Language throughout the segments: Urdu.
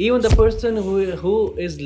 even the person who is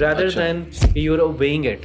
rather than you're obeying it।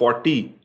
40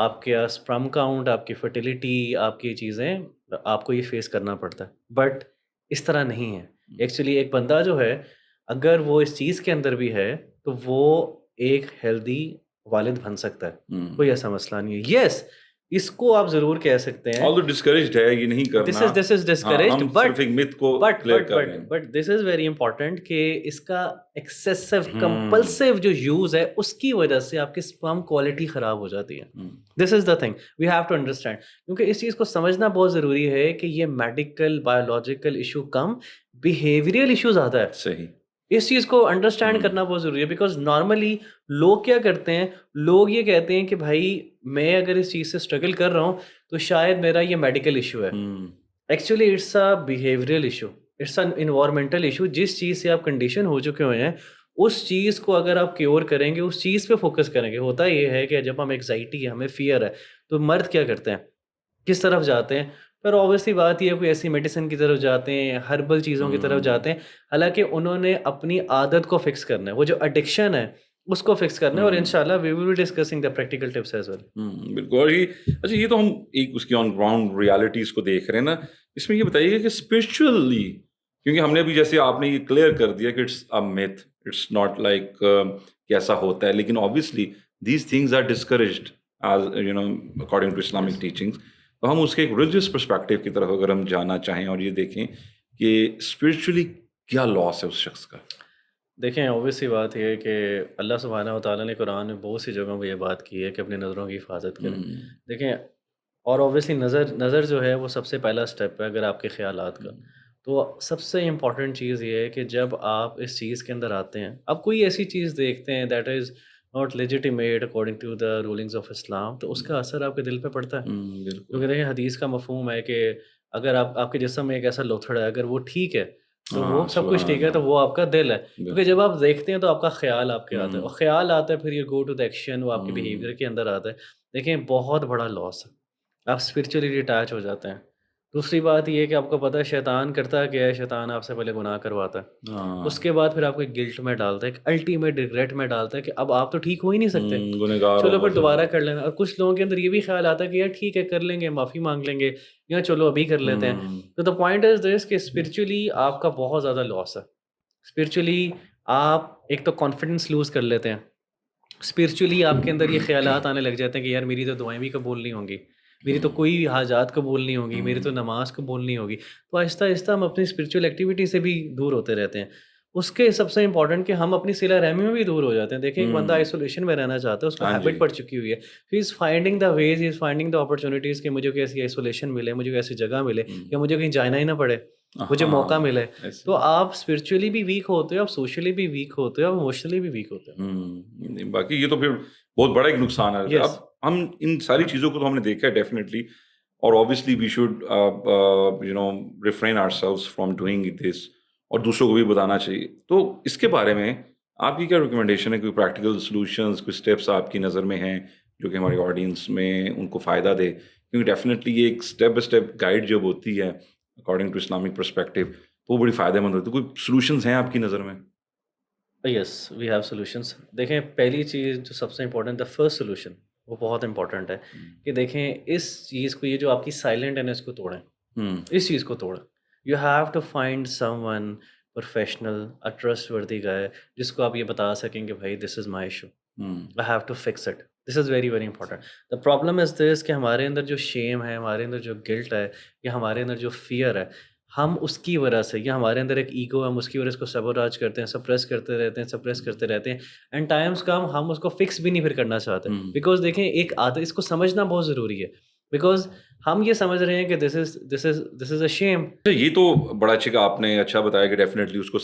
آپ کے اسپرم کاؤنٹ، آپ کی فرٹیلیٹی، آپ کی چیزیں آپ کو یہ فیس کرنا پڑتا ہے. بٹ اس طرح نہیں ہے. ایکچولی ایک بندہ جو ہے اگر وہ اس چیز کے اندر بھی ہے تو وہ ایک ہیلدی والد بن سکتا ہے. کوئی ایسا مسئلہ نہیں ہے. یس اس کو آپ ضرور کہہ سکتے ہیں آل ڈسکریجڈ ہے یہ نہیں کرنا. this is discouraged, ہم but صرف ایک myth کو but clear but کر رہے ہیں. but this is very important کہ اس کا ایکسیسو کمپلسو جو یوز ہے اس کی وجہ سے آپ کی اسپرم کوالٹی خراب ہو جاتی ہے. This is the thing we have to understand. کیونکہ اس چیز کو سمجھنا بہت ضروری ہے کہ یہ میڈیکل بایولوجیکل ایشو کم، بیہیویئرل ایشو زیادہ ہے. صحیح. اس چیز کو انڈرسٹینڈ کرنا بہت ضروری ہے. بیکاز نارملی لوگ کیا کرتے ہیں، لوگ یہ کہتے ہیں کہ بھائی میں اگر اس چیز سے اسٹرگل کر رہا ہوں تو شاید میرا یہ میڈیکل ایشو ہے. Actually it's a behavioural issue, it's an environmental issue. جس چیز سے آپ کنڈیشن ہو چکے ہوئے ہیں اس چیز کو اگر آپ کیور کریں گے، اس چیز پہ فوکس کریں گے. ہوتا یہ ہے کہ جب ہم ایگزائٹی ہے، ہمیں فیئر ہے، تو مرد کیا کرتے ہیں، کس طرف جاتے ہیں؟ پر اوبیسلی بات یہ ہے کوئی ایسی میڈیسن کی طرف جاتے ہیں، ہربل چیزوں کی طرف جاتے ہیں. حالانکہ انہوں نے اپنی عادت کو فکس کرنا ہے، وہ جو ایڈکشن ہے اس کو فکس کرنا ہے. اور انشاءاللہ we will be discussing the practical tips as well. بالکل. اور یہ اچھا یہ تو ہم ایک اس کی آن گراؤنڈ ریالٹیز کو دیکھ رہے ہیں نا. اس میں یہ بتائیے کہ اسپرچولی، کیونکہ ہم نے ابھی جیسے آپ نے یہ کلیئر کر دیا کہ it's a myth, it's not like کیسا ہوتا ہے، لیکن obviously these things are discouraged as you know according to Islamic teachings. تو ہم اس کے ایک ریلیجیس پرسپیکٹیو کی طرف اگر ہم جانا چاہیں اور یہ دیکھیں کہ اسپرچولی کیا لاس ہے اس شخص کا. دیکھیں اوبیسلی بات یہ ہے کہ اللہ سبحانہ و تعالیٰ نے قرآن میں بہت سی جگہوں پہ یہ بات کی ہے کہ اپنی نظروں کی حفاظت کریں. دیکھیں اور اوبیسلی نظر جو ہے وہ سب سے پہلا اسٹیپ ہے اگر آپ کے خیالات کا. تو سب سے امپورٹنٹ چیز یہ ہے کہ جب آپ اس چیز کے اندر آتے ہیں، اب کوئی ایسی چیز دیکھتے ہیں that is not legitimate according to the rulings of Islam, تو اس کا اثر آپ کے دل پہ پڑتا ہے. کیونکہ دیکھیں حدیث کا مفہوم ہے کہ اگر آپ کے جسم میں ایک ایسا لوتھڑ ہے، اگر وہ ٹھیک ہے تو وہ سب کچھ ٹھیک ہے، تو وہ آپ کا دل ہے. کیونکہ جب آپ دیکھتے ہیں تو آپ کا خیال آپ کے آتا ہے، اور خیال آتا ہے پھر یہ گو ٹو دا ایکشن، وہ آپ کے بیہیویئر کے اندر آتا ہے. دیکھیں بہت بڑا لاس ہے، آپ اسپرچولی ڈیٹیچ ہو جاتے ہیں. دوسری بات یہ ہے کہ آپ کو پتہ ہے شیطان کرتا کیا ہے، شیطان آپ سے پہلے گناہ کرواتا ہے، اس کے بعد پھر آپ کو گلٹ میں ڈالتا ہے، ایک الٹیمیٹ ریگریٹ میں ڈالتا ہے کہ اب آپ تو ٹھیک ہو ہی نہیں سکتے، چلو پھر دوبارہ کر لینا. اور کچھ لوگوں کے اندر یہ بھی خیال آتا ہے کہ یار ٹھیک ہے کر لیں گے، معافی مانگ لیں گے، یا چلو ابھی کر لیتے ہیں. تو دا پوائنٹ از دس کہ اسپرچولی آپ کا بہت زیادہ لاس ہے. اسپرچولی آپ ایک تو کانفیڈنس لوز کر لیتے ہیں، اسپرچولی آپ کے اندر یہ خیالات آنے لگ جاتے ہیں کہ یار میری تو دعائیں بھی قبول نہیں ہوں گی، میری تو کوئی حاجات قبول نہیں ہوگی، میری تو نماز قبول نہیں ہوگی. تو آہستہ آہستہ ہم اپنی اسپرچول ایکٹیویٹی سے بھی دور ہوتے رہتے ہیں. اس کے سب سے امپورٹنٹ کہ ہم اپنی صلہ رحمی میں بھی دور ہو جاتے ہیں. دیکھیں ایک بندہ آئسولیشن میں رہنا چاہتا ہے، اس کو ہیبٹ پڑ چکی ہوئی ہے، he is finding the ways, he is finding the opportunities کہ مجھے کوئی ایسی آئسولیشن ملے، مجھے کوئی ایسی جگہ ملے، یا مجھے کہیں جانا ہی نہ پڑے، مجھے موقع ملے. تو آپ اسپرچولی بھی ویک ہوتے ہو، آپ سوشلی بھی ویک ہوتے ہو، آپ ایموشنلی بھی ویک ہوتے ہو. باقی یہ تو پھر بہت بڑا ایک نقصان ہے. اب ہم ان ساری چیزوں کو تو ہم نے دیکھا ہے ڈیفینیٹلی، اور obviously we should refrain ourselves from doing this، اور دوسروں کو بھی بتانا چاہیے. تو اس کے بارے میں آپ کی کیا ریکمنڈیشن ہے؟ کوئی پریکٹیکل سولوشنز، کوئی اسٹیپس آپ کی نظر میں ہیں جو کہ ہماری آڈینس میں ان کو فائدہ دے؟ کیونکہ ڈیفینیٹلی یہ ایک اسٹیپ بائی اسٹیپ گائیڈ جب ہوتی ہے اکارڈنگ ٹو اسلامک پرسپیکٹیو تو وہ بڑی فائدہ مند ہوتی ہے. کوئی سولوشنز ہیں آپ کی نظر میں؟ یس وی ہیو سولوشنس. دیکھیں پہلی چیز جو سب سے امپورٹنٹ، دا فرسٹ سولوشن، وہ بہت امپورٹنٹ ہے کہ دیکھیں اس چیز کو، یہ جو آپ کی سائلنٹ ہے نا، اس کو توڑیں، اس چیز کو توڑیں. You have to find someone professional, a trustworthy guy, جس کو آپ یہ بتا سکیں کہ بھائی this is my issue, I have to fix it. This is very very important. The problem is this کہ ہمارے اندر جو شیم ہے، ہمارے اندر جو گلٹ ہے، یا ہمارے اندر جو فیئر ہے، ہم اس کی وجہ سے، یا ہمارے اندر ایک ایگو ہے، ہم اس کی وجہ سے اس کو سبوراج کرتے ہیں، سپریس کرتے رہتے ہیں. اینڈ ٹائمس کم ہم اس کو فکس بھی نہیں پھر کرنا چاہتے. بیکاز دیکھیں ایک عادت، اس کو سمجھنا بہت ضروری ہے، بیکاز ہم یہ سمجھ رہے ہیں کہ دس از اے شیم. یہ تو بڑا اچھا آپ نے اچھا بتایا کہ ڈیفینیٹلی اس کو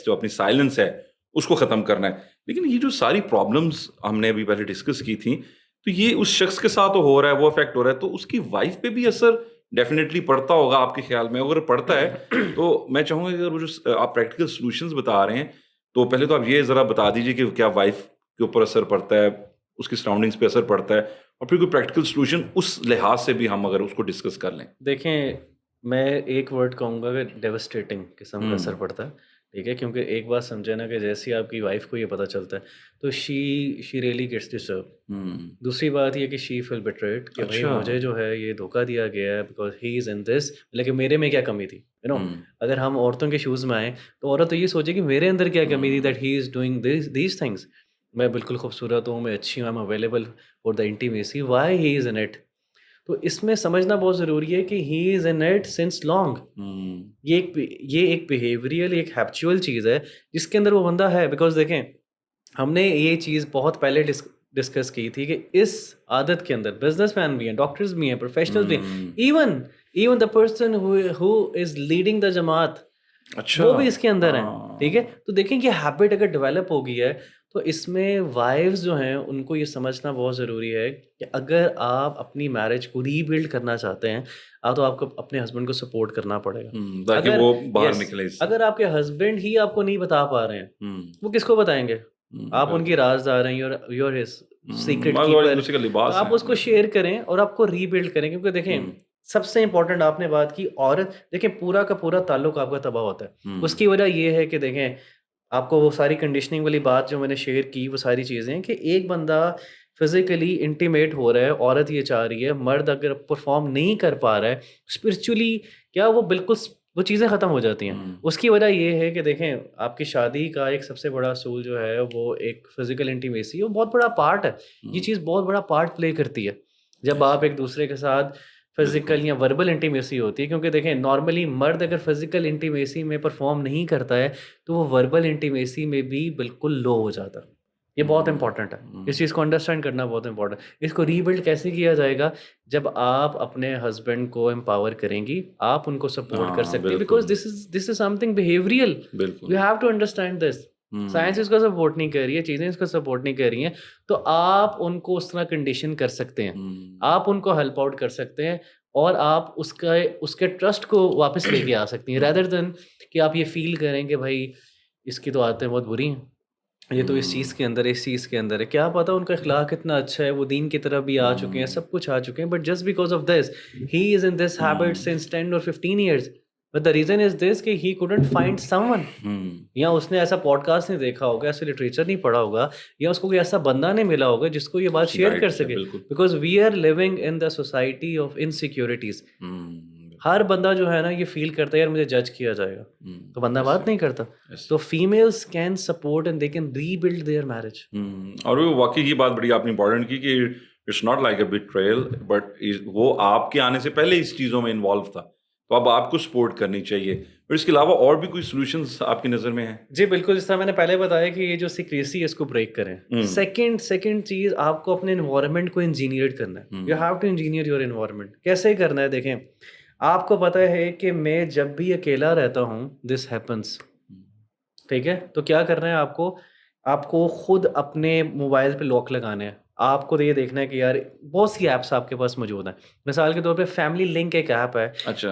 جو اپنی سائلنس ہے اس کو ختم کرنا ہے. لیکن یہ جو ساری پرابلمس ہم نے ابھی پہلے ڈسکس کی تھیں، تو یہ اس شخص کے ساتھ تو ہو رہا ہے، وہ افیکٹ ہو رہا ہے، تو اس کی وائف پہ بھی اثر ڈیفینیٹلی پڑتا ہوگا آپ کے خیال میں؟ اگر پڑتا ہے تو میں چاہوں گا کہ اگر وہ جو آپ پریکٹیکل سولوشنز بتا رہے ہیں تو پہلے تو آپ یہ ذرا بتا دیجیے کہ کیا وائف کے اوپر اثر پڑتا ہے، اس کی سراؤنڈنگس پہ اثر پڑتا ہے، اور پھر کوئی پریکٹیکل سولوشن اس لحاظ سے بھی ہم اگر اس کو ڈسکس کر لیں. دیکھیں میں ایک ورڈ کہوں گا کہ ڈیوسٹیٹنگ قسم کا اثر پڑتا ہے. ٹھیک ہے, کیونکہ ایک بات سمجھے نا کہ جیسے آپ کی وائف کو یہ پتہ چلتا ہے تو شی ریئلی گیٹس ڈسٹرب. دوسری بات یہ کہ شی فیل بیٹریڈ کہ بھائی اچھا. مجھے جو ہے یہ دھوکہ دیا گیا ہے بیکاز ہی از ان دس, لیکن میرے میں کیا کمی تھی, یو نو. اگر ہم عورتوں کے شوز میں آئیں تو عورت تو یہ سوچے کہ میرے اندر کیا کمی تھی that he is doing these things. میں بالکل خوبصورت ہوں, میں اچھی ہوں, I am available for the intimacy, why he is in it. تو اس میں سمجھنا بہت ضروری ہے کہ ہی از ان اٹ سنس لانگ. یہ ایک بیہیویئرل, ایک ہیبچوئل چیز ہے جس کے اندر وہ بندہ ہے. بیکاز دیکھیں ہم نے یہ چیز بہت پہلے ڈسکس کی تھی کہ اس عادت کے اندر بزنس مین بھی ہیں, ڈاکٹرز بھی ہیں, پروفیشنل بھی ہیں, even the person who is leading the جماعت, وہ بھی اس کے اندر ہیں. ٹھیک ہے, تو دیکھیں کہ ہیبٹ اگر ڈیولپ ہو گئی ہے تو اس میں وائفز جو ہیں ان کو یہ سمجھنا بہت ضروری ہے کہ اگر آپ اپنی میرج کو ری بلڈ کرنا چاہتے ہیں تو آپ کو اپنے ہسبینڈ کو سپورٹ کرنا پڑے گا. تاکہ وہ باہر نکلے. اگر آپ کے ہسبینڈ ہی آپ کو نہیں بتا پا رہے ہیں وہ کس کو بتائیں گے؟ آپ ان کی رازدار ہیں, یور ہز سیکرٹ کیپر. آپ اس کو شیئر کریں اور آپ کو ری بلڈ کریں, کیونکہ دیکھیں سب سے امپورٹنٹ آپ نے بات کی, عورت دیکھیں پورا کا پورا تعلق آپ کا تباہ ہوتا ہے. اس کی وجہ یہ ہے کہ دیکھیں آپ کو وہ ساری کنڈیشننگ والی بات جو میں نے شیئر کی وہ ساری چیزیں کہ ایک بندہ فزیکلی انٹیمیٹ ہو رہا ہے, عورت یہ چاہ رہی ہے, مرد اگر پرفارم نہیں کر پا رہا ہے اسپرچولی کیا وہ بالکل وہ چیزیں ختم ہو جاتی ہیں. اس کی وجہ یہ ہے کہ دیکھیں آپ کی شادی کا ایک سب سے بڑا اصول جو ہے وہ ایک فزیکل انٹیمیسی, وہ بہت بڑا پارٹ ہے. یہ چیز بہت بڑا پارٹ پلے کرتی ہے جب آپ ایک دوسرے کے ساتھ فزیکل یا وربل انٹیمیسی ہوتی ہے. کیونکہ دیکھیں نارملی مرد اگر فزیکل انٹیمیسی میں پرفارم نہیں کرتا ہے تو وہ وربل انٹیمیسی میں بھی بالکل لو ہو جاتا ہے. یہ بہت امپورٹنٹ ہے, اس چیز کو انڈرسٹینڈ کرنا بہت امپورٹنٹ ہے. اس کو ری بلڈ کیسے کیا جائے گا؟ جب آپ اپنے ہسبینڈ کو امپاور کریں گی, آپ ان کو سپورٹ کر سکتے ہیں, because this is something behavioural. You have to understand this. Science اس کو سپورٹ نہیں کر رہی ہے, چیزیں اس کو سپورٹ نہیں کر رہی ہیں, تو آپ ان کو اس طرح کنڈیشن کر سکتے ہیں, آپ ان کو ہیلپ آؤٹ کر سکتے ہیں اور آپ اس کے ٹرسٹ کو واپس لے کے آ سکتی ہیں, ریدر دین کہ آپ یہ فیل کریں کہ بھائی اس کی تو عادتیں بہت بری ہیں, یہ تو اس چیز کے اندر ہے. کیا پتا ان کا اخلاق اتنا اچھا ہے, وہ دین کی طرف بھی آ چکے ہیں, سب کچھ آ چکے ہیں, but just because of this he is in this habit since 10 or 15 years. But the reason is this کہ he couldn't find someone. یا اس نے ایسا پوڈ کاسٹ نہیں دیکھا ہوگا, ایسا لٹریچر نہیں پڑھا ہوگا, یا اس کو کوئی ایسا بندہ نہیں ملا ہوگا جس کو یہ بات شیئر کر سکے. Because we are living in the society of insecurities. ہر بندہ جو ہے نا یہ فیل کرتا ہے یار مجھے جج کیا جائے گا, تو بندہ بات نہیں کرتا. تو families can support and they can rebuild their marriage. اور وہ واقعی کی بات بڑی آپ نے امپورٹنٹ کی کہ it's not like a betrayal, but وہ آپ کے آنے سے پہلے اس چیزوں میں انوالو تھا, تو اب آپ کو سپورٹ کرنی چاہیے. اور اس کے علاوہ اور بھی کوئی سولوشنز آپ کی نظر میں ہیں؟ جی بالکل, جس طرح میں نے پہلے بتایا کہ یہ جو سیکریسی ہے اس کو بریک کریں. سیکنڈ چیز آپ کو اپنے انوائرمنٹ کو انجینئر کرنا ہے. You have to engineer your environment. کیسے کرنا ہے؟ دیکھیں آپ کو پتہ ہے کہ میں جب بھی اکیلا رہتا ہوں دس ہیپنس, ٹھیک ہے, تو کیا کرنا ہے آپ کو خود اپنے موبائل پہ لاک لگانے ہیں. آپ کو یہ دیکھنا ہے کہ یار بہت سی ایپس آپ کے پاس موجود ہیں. مثال کے طور پہ فیملی لنک ایک ایپ ہے.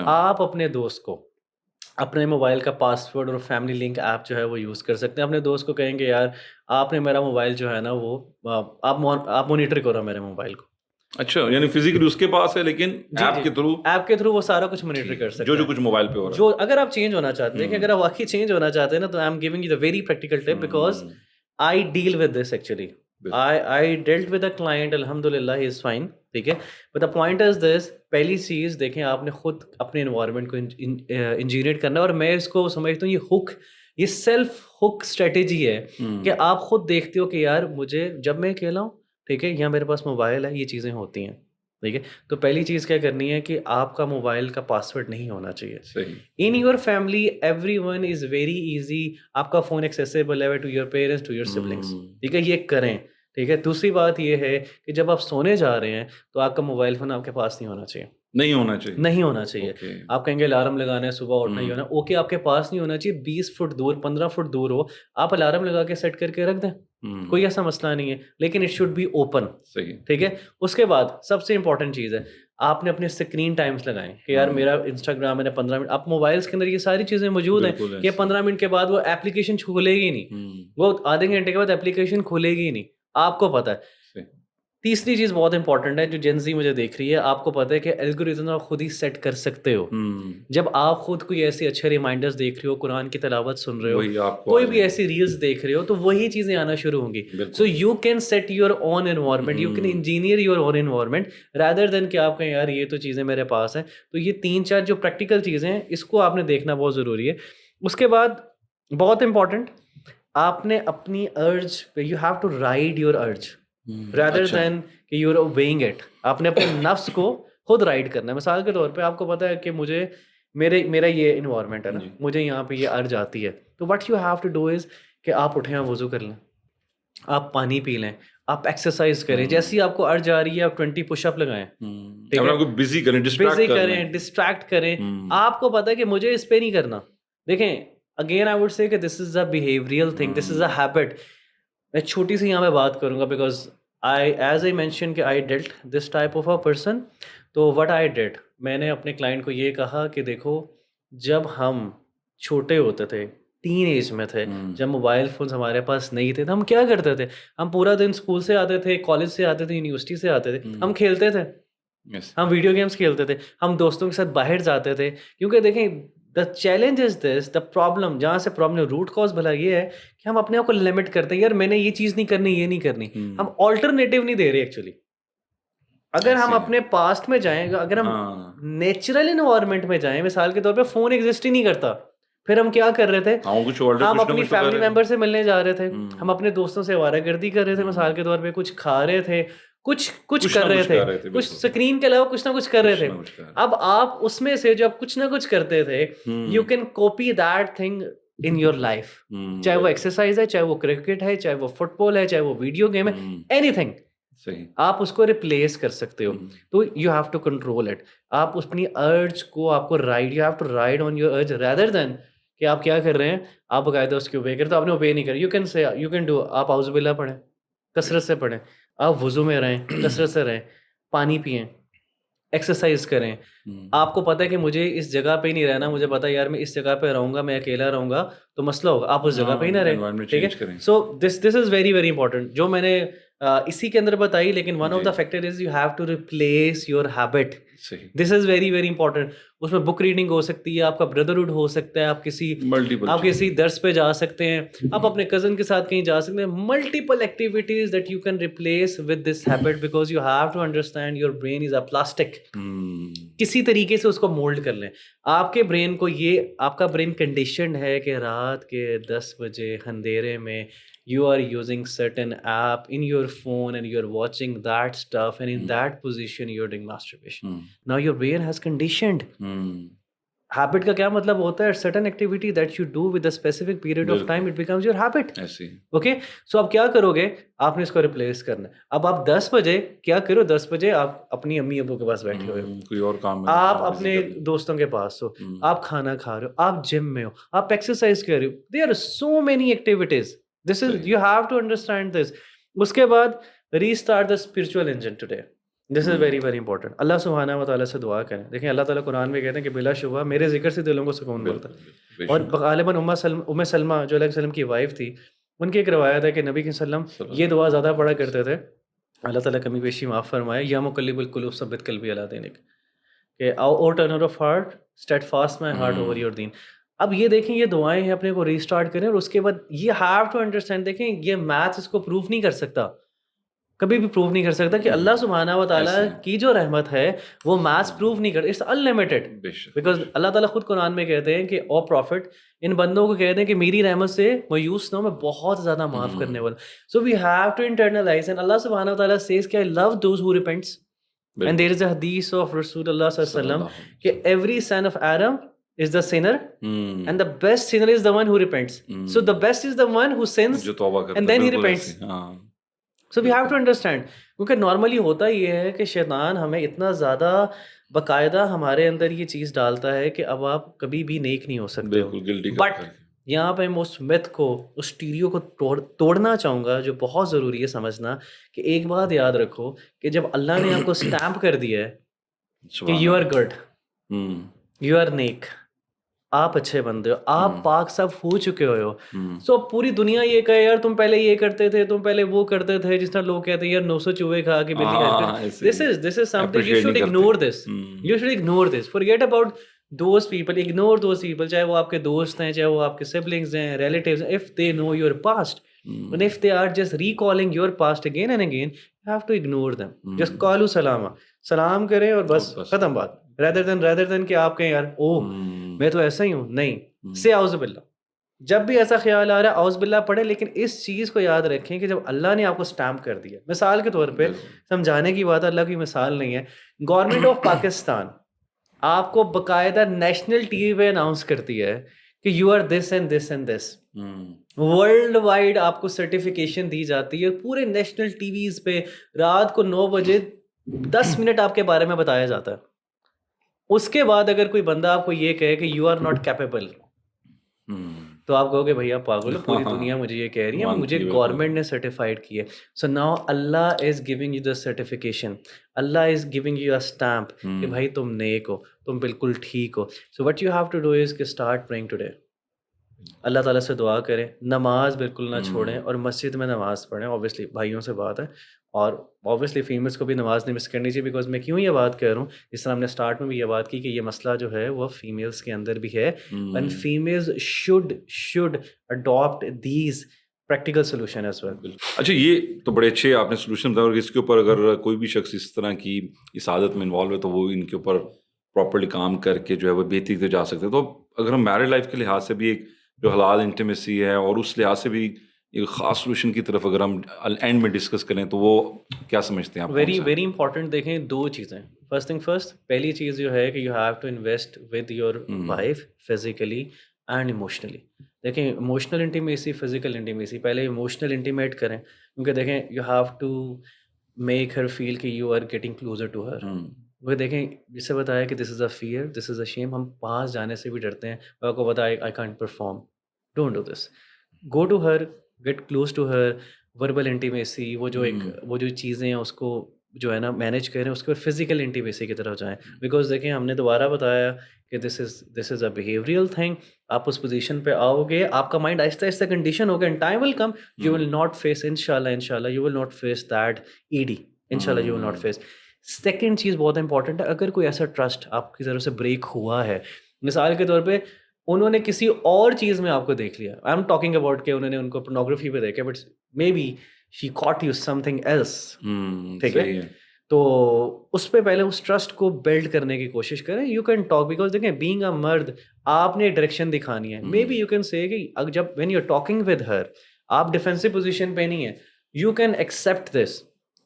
آپ اپنے دوست کو اپنے موبائل کا پاسورڈ اور فیملی لنک ایپ جو ہے وہ یوز کر سکتے ہیں. اپنے دوست کو کہیں گے یار آپ نے میرا موبائل جو ہے نا وہ آپ مانیٹر کرو میرے موبائل کو. اچھا, یعنی فزیکلی اس کے پاس ہے لیکن ایپ کے تھرو وہ سارا کچھ مانیٹر کر سکتے ہیں جو کچھ موبائل پہ ہو رہا ہے. جو اگر آپ چینج ہونا چاہتے ہیں, کہ اگر آپ واقعی چینج ہونا چاہتے ہیں نا, تو I'm giving you the very practical tip, because I deal with this actually. I dealt with a client, alhamdulillah he is fine, ٹھیک ہے. But the point is this, پہلی چیز دیکھیں آپ نے خود اپنے انوائرمنٹ کو انجینئر کرنا ہے. اور میں اس کو سمجھتا ہوں یہ سیلف ہک اسٹریٹجی ہے کہ آپ خود دیکھتے ہو کہ یار مجھے جب میں اکیلا ہوں, ٹھیک ہے, یہاں میرے پاس موبائل ہے, یہ چیزیں ہوتی ہیں, ٹھیک ہے. تو پہلی چیز کیا کرنی ہے کہ آپ کا موبائل کا پاسورڈ نہیں ہونا چاہیے. In your family everyone is very easy, آپ کا فون ایکسیسیبل ہے to your parents, to your siblings, ٹھیک ہے, یہ کریں, ٹھیک ہے. دوسری بات یہ ہے کہ جب آپ سونے جا رہے ہیں تو آپ کا موبائل فون آپ کے پاس نہیں ہونا چاہیے. نہیں ہونا چاہیے. آپ کہیں گے الارم لگانا ہے, صبح اٹھنا ہی ہونا, اوکے, آپ کے پاس نہیں ہونا چاہیے. 20 فٹ دور, 15 فٹ دور ہو, آپ الارم لگا کے سیٹ کر کے رکھ دیں, کوئی ایسا مسئلہ نہیں ہے, لیکن اٹ شوڈ بی اوپن, ٹھیک ہے. اس کے بعد سب سے امپورٹنٹ چیز ہے آپ نے اپنے اسکرین ٹائمس لگائیں کہ یار میرا انسٹاگرام میں نے 15 منٹ. آپ موبائلس کے اندر یہ ساری چیزیں موجود ہیں کہ 15 منٹ کے بعد وہ ایپلیکیشن کھولے گی نہیں, وہ آدھے گھنٹے کے بعد ایپلیکیشن کھولے گی نہیں, آپ کو پتہ ہے. تیسری چیز بہت امپورٹنٹ ہے جو جین زی مجھے دیکھ رہی ہے, آپ کو پتہ ہے کہ الگوریتم آپ خود ہی سیٹ کر سکتے ہو. جب آپ خود کوئی ایسے اچھے ریمائنڈرز دیکھ رہے ہو, قرآن کی تلاوت سن رہے ہو, کوئی بھی ایسی ریلز دیکھ رہے ہو, تو وہی چیزیں آنا شروع ہوں گی. So you can set your own environment, you can engineer your own environment rather than کہ آپ کہیں یار یہ تو چیزیں میرے پاس ہیں. تو یہ 3-4 جو پریکٹیکل چیزیں ہیں اس کو آپ نے دیکھنا بہت ضروری ہے. اس کے بعد بہت امپورٹنٹ, آپ نے اپنی ارج پہ you have to ride your urge rather than کہ you're obeying it. آپ نے اپنے نفس کو خود رائڈ کرنا ہے. مثال کے طور پہ آپ کو پتا ہے کہ مجھے میرا یہ انوائرمنٹ ہے نا, مجھے یہاں پہ یہ ارج آتی ہے, تو what you have to do is کہ آپ اٹھیں, آپ وضو کر لیں, آپ پانی پی لیں, آپ ایکسرسائز کریں. جیسی آپ کو ارج آ رہی ہے آپ 20 پش اپ لگائیں, بزی کریں, ڈسٹریکٹ کریں. آپ کو پتا ہے کہ مجھے اس پہ نہیں کرنا. دیکھیں اگین آئی ووڈ سے کہ this is a behavioural thing, this is a habit. میں چھوٹی سی یہاں پہ بات کروں گا بیکاز ایز آئی مینشن کہ I dealt this type of a person. تو وٹ آئی ڈیڈ, میں نے اپنے کلائنٹ کو یہ کہا کہ دیکھو جب ہم چھوٹے ہوتے تھے, ٹین ایج میں تھے, جب موبائل فونس ہمارے پاس نہیں تھے, تو ہم کیا کرتے تھے, ہم پورا دن اسکول سے آتے تھے, کالج سے آتے تھے, یونیورسٹی سے آتے تھے, ہم کھیلتے تھے, ہم ویڈیو گیمس کھیلتے تھے, ہم دوستوں کے ساتھ باہر جاتے تھے. کیونکہ دیکھیں the challenge is this, the problem, جہاں سے پرابلم روٹ کاز بھلا یہ ہے کہ ہم اپنے آپ کو لمٹ کرتے ہیں. یار میں نے یہ چیز نہیں کرنی, یہ نہیں کرنی. ہم آلٹرنیٹیو نہیں دے رہے ایکچولی. اگر ہم اپنے پاسٹ میں جائیں, اگر ہم نیچرل انوائرمنٹ میں جائیں, مثال کے طور پہ فون ایگزسٹ ہی نہیں کرتا, پھر ہم کیا کر رہے تھے, ہم اپنی فیملی ممبر سے ملنے جا رہے تھے, ہم اپنے دوستوں سے آوارہ گردی کر رہے تھے, مثال کے طور پہ کچھ کھا رہے تھے, کچھ کر رہے تھے, کچھ اسکرین کے علاوہ کچھ نہ کچھ کر رہے تھے. اب آپ اس میں سے جو آپ کچھ نہ کچھ کرتے تھے, you can copy that thing in your life. چاہے وہ ایکسرسائز ہے, چاہے وہ کرکٹ ہے, چاہے وہ فٹ بال ہے, چاہے وہ ویڈیو گیم ہے, اینی تھنگ, آپ اس کو ریپلیس کر سکتے ہو. تو you have to control it. آپ اپنی ارج کو, آپ کو ride, you have to ride on your urge rather than کہ آپ کیا کر رہے ہیں, آپ باقاعدہ اس کے اوبے کرتے, آپ نے اوبے نہیں کرا. یو کین ڈو, آپ اعوذ باللہ پڑھیں, کثرت سے پڑھیں, آپ وضو میں رہیں, کثرت سے رہیں, پانی پئیں, ایکسرسائز کریں. آپ کو پتہ ہے کہ مجھے اس جگہ پہ ہی نہیں رہنا, مجھے پتا ہے یار میں اس جگہ پہ رہوں گا, میں اکیلا رہوں گا تو مسئلہ ہوگا, آپ اس جگہ پہ ہی نہ رہیں. ٹھیک ہے, so this is very very important جو میں نے اسی کے اندر بتائی. لیکن one of the factor is you have to replace your habit. This is very very important. اس میں بک ریڈنگ ہو سکتی ہے, آپ کا بردرہڈ ہو سکتا ہے, آپ کسی درس پہ جا سکتے ہیں, آپ اپنے کزن کے ساتھ کہیں جا سکتے ہیں. Multiple activities that you can replace with this habit, because you have to understand your brain is a plastic. کسی طریقے سے اس کو مولڈ کر لیں. آپ کے برین کو, یہ آپ کا برین کنڈیشنڈ ہے کہ رات کے 10 بجے اندھیرے میں you are using certain app in your phone and you're watching that stuff, and in that position you're doing masturbation. Now your brain has conditioned. Habit کا کیا مطلب ہوتا ہے, certain activity that you do with a specific period of time, it becomes your habit. Okay, so اب کیا کرو گے, آپ نے اس کو ریپلیس کرنا ہے. اب آپ 10 بجے کیا کرو, 10 بجے آپ اپنی امی ابو کے پاس بیٹھے ہوئے ہو, کوئی اور کام, آپ اپنے دوستوں کے پاس ہو, آپ کھانا کھا رہے ہو, آپ جم میں ہو, آپ ایکسرسائز کر رہے ہو. There are so many activities. This is, you have to understand this. اس کے بعد restart the spiritual engine today. This is very very important. اللہ سبحانہ و تعالیٰ سے دعا کریں. دیکھیں اللہ تعالیٰ قرآن میں کہتے ہیں کہ بلا شبہ میرے ذکر سے دلوں کو سکون ملتا ہے. اور غالباً ام سلمہ جو علیہ السلام کی وائف تھی, ان کی ایک روایت ہے کہ نبی صلی اللہ علیہ وسلم یہ دعا زیادہ پڑھا کرتے تھے, اللہ تعالیٰ کمی بیشی معاف فرمائے, یا مقلب القلوب ثبت قلبی علی دینک, کہ O turner of heart steadfast my heart over your دین. اب یہ دیکھیں یہ دعائیں ہیں, اپنے کو ریسٹارٹ کریں. اور اس کے بعد یہ ہیو ٹو انڈرسٹینڈ, دیکھیں یہ میتھس اس کو پروف نہیں کر سکتا, کبھی بھی پروف نہیں کر سکتا کہ اللہ سبحانہ و تعالیٰ کی جو رحمت ہے وہ میتھس پروف نہیں کرتا. اٹس انلمیٹڈ, بیکاز اللہ تعالیٰ خود قرآن میں کہتے ہیں کہ او پروفٹ, ان بندوں کو کہتے ہیں کہ میری رحمت سے مایوس نہ ہو, میں بہت زیادہ معاف کرنے والا. So we have to internalise, and Allah سبحانہ و تعالیٰ سیز کہ I love those who repents. And there is a حدیث آف رسول اللہ صلی اللہ علیہ وسلم کہ every son of Adam is the sinner, and the best sinner is the one who repents. So the best is the one who sins and then he repents. So we have to understand, کیونکہ نارملی ہوتا یہ ہے کہ شیطان ہمیں اتنا زیادہ باقاعدہ ہمارے اندر یہ چیز ڈالتا ہے کہ اب آپ کبھی بھی نیک نہیں ہو سکتے ہو. بٹ یہاں پہ میں اس myth کو, اس اسٹیریو کو توڑنا چاہوں گا, جو بہت ضروری ہے سمجھنا, کہ ایک بات یاد رکھو کہ جب اللہ نے آپ کو اسٹیمپ کر دیا ہے کہ you are good, you are نیک, آپ اچھے بندے ہو, آپ پاک صاف ہو چکے ہو. سو پوری دنیا یہ کہے یار تم پہلے یہ کرتے تھے, تم پہلے وہ کرتے تھے, جس طرح لوگ کہتے ہیں یار 900 چوہے کھا کے بلی کر, this is something you should ignore this. You should ignore this. Forget about those people, ignore those people, چاہے وہ آپ کے دوست ہیں, چاہے وہ آپ کے siblings ہیں, relatives ہیں. If they know your past and if they are just recalling your past again and again, you have to ignore them. Just قالوا سلاما, سلام کریں اور بس ختم بات. rather than کہ آپ کہیں یار اوہ میں تو ایسا ہی ہوں. نہیں, سے اعوذ باللہ. جب بھی ایسا خیال آ رہا ہے اعوذ باللہ پڑھیں, لیکن اس چیز کو یاد رکھیں کہ جب اللہ نے آپ کو سٹیمپ کر دیا, مثال کے طور پہ سمجھانے کی بات, اللہ کی مثال نہیں ہے, گورنمنٹ آف پاکستان آپ کو باقاعدہ نیشنل ٹی وی پہ اناؤنس کرتی ہے کہ you are this and this and this. Worldwide آپ کو سرٹیفکیشن دی جاتی ہے, پورے نیشنل ٹی ویز پہ رات کو 9 بجے 10 منٹ آپ کے بارے میں بتایا جاتا ہے. اس کے بعد اگر کوئی بندہ آپ کو یہ کہے کہ یو آر ناٹ کیپیبل, تو آپ کہو گے بھیا پاگل, پوری دنیا مجھے یہ کہہ رہی ہے, مجھے گورنمنٹ نے سرٹیفائڈ کی ہے. So now Allah is giving you the certification, Allah is giving you a stamp کہ بھائی تم نیک ہو, تم بالکل ٹھیک ہو. So what you have to do is کہ اسٹارٹ پریئنگ ٹوڈے. اللہ تعالیٰ سے دعا کریں, نماز بالکل نہ چھوڑیں, اور مسجد میں نماز پڑھیں. اوبیسلی بھائیوں سے بات ہے, اور اوبیسلی فیمیلس کو بھی نماز نہیں مس کرنی چاہیے. بیکاز میں کیوں یہ بات کہہ رہا ہوں, اس طرح ہم نے اسٹارٹ میں بھی یہ بات کی کہ یہ مسئلہ جو ہے وہ فیمیلس کے اندر بھی ہے, and families should adapt these practical solution as well. اچھا, یہ تو بڑے اچھے آپ نے سولوشن بتایا, اور اس کے اوپر اگر کوئی بھی شخص اس طرح کی اس عادت میں انوالو ہے تو وہ ان کے اوپر پراپرلی کام کر کے جو ہے وہ بہتری سے جا سکتے ہیں. تو اگر ہم میرڈ لائف کے لحاظ سے بھی ایک جو حلال انٹیمیسی ہے, اور اس لحاظ سے بھی ایک خاص سولوشن کی طرف اگر ہم اینڈ میں ڈسکس کریں تو وہ کیا سمجھتے ہیں آپ؟ Very important. دیکھیں دو چیزیں. فرسٹ تھنگ فرسٹ, پہلی چیز جو ہے کہ you have to invest with your wife physically and emotionally. دیکھیں ایموشنل انٹیمیسی, فزیکل انٹیمیسی, پہلے ایموشنل انٹیمیٹ کریں, کیونکہ دیکھیں you have to make her feel کہ you are getting closer to her. وہ دیکھیں جسے بتایا کہ this is a fair, this is اے شیم, ہم پاس جانے سے بھی ڈرتے ہیں. آپ کو بتایا I can't perform, don't do this, go to her, get close to her. Verbal intimacy, وہ جو چیزیں ہیں اس کو جو ہے نا مینیج کریں, اس کے بعد فزیکل انٹیمیسی کی طرف جائیں. بیکاز دیکھیں ہم نے دوبارہ بتایا کہ this is a behavioural thing. آپ اس پوزیشن پہ آؤ گے, آپ کا مائنڈ آہستہ آہستہ کنڈیشن ہوگا, and time will come, you will not face انشاءاللہ you will not face that E D, انشاءاللہ you will not face. Second چیز بہت امپورٹنٹ ہے, اگر کوئی ایسا ٹرسٹ آپ کی طرف سے بریک ہوا ہے, مثال کے طور پہ انہوں نے کسی اور چیز میں آپ کو دیکھ لیا, آئی ایم ٹاکنگ اباؤٹ کہ انہوں نے ان کو پورنوگرافی پہ دیکھا, but maybe she caught you something else, ٹھیک ہے, تو اس پہ پہلے اس ٹرسٹ کو بلڈ کرنے کی کوشش کریں. یو کین ٹاک, بیکاز دیکھیں بینگ اے مرد آپ نے ڈائریکشن دکھانی ہے. May be you can say کہ جب when you are talking with her آپ ڈیفینسو پوزیشن پہ نہیں ہیں, you can accept this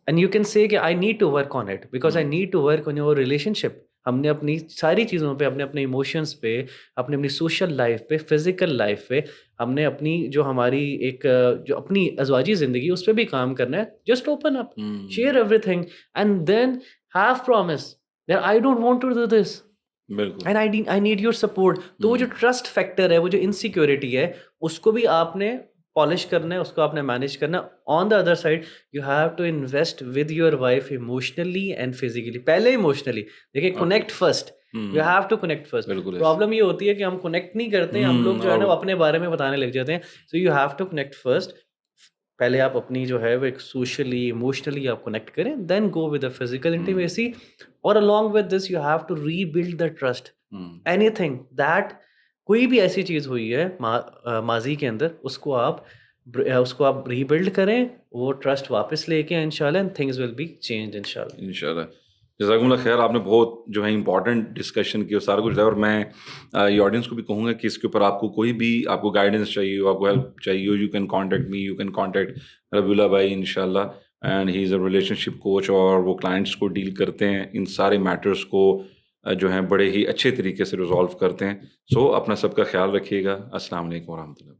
and you can say کہ I need to work on it, because I need to work on your relationship. ہم نے اپنی ساری چیزوں پہ, اپنے ایموشنس پہ, اپنی سوشل لائف پہ, فزیکل لائف پہ, ہم نے اپنی جو ہماری ایک جو اپنی ازواجی زندگی اس پہ بھی کام کرنا ہے. Just open up, share everything, and then have promise that I don't want to do this and I need your support. تو وہ جو ٹرسٹ فیکٹر ہے, وہ جو انسیکیورٹی ہے, اس کو بھی آپ نے پالش کرنا ہے, اس کو آپ نے مینیج کرنا ہے. On the other side you have to invest with your wife emotionally and physically. پہلے ایموشنلی دیکھیں, connect first, you have to connect first. Problem یہ ہوتی ہے کہ ہم کنیکٹ نہیں کرتے, ہم لوگ جو ہے نا وہ اپنے بارے میں بتانے لگ جاتے ہیں. So you have to connect first. پہلے آپ اپنی جو ہے وہ ایک سوشلی ایموشنلی آپ کنیکٹ کریں, then go with a physical intimacy, اور along with this you have to rebuild the trust. Anything that کوئی بھی ایسی چیز ہوئی ہے ماضی کے اندر, اس کو آپ ریبلڈ کریں, وہ ٹرسٹ واپس لے کے انشاءاللہ and things will be change انشاءاللہ. جزاکم اللہ خیر. آپ نے بہت جو ہے امپورٹنٹ ڈسکشن کی اور سارا کچھ ہے, اور میں یہ آڈینس کو بھی کہوں گا کہ اس کے اوپر آپ کو کوئی بھی آپ کو گائیڈنس چاہیے ہو, آپ کو ہیلپ چاہیے ہو, you can contact me, you can contact Rabiullah بھائی انشاءاللہ. And he is a relationship coach, اور وہ کلائنٹس کو ڈیل کرتے ہیں, ان سارے میٹرس کو جو ہیں بڑے ہی اچھے طریقے سے ریزالو کرتے ہیں. سو اپنا سب کا خیال رکھیے گا. السلام علیکم ورحمۃ اللہ.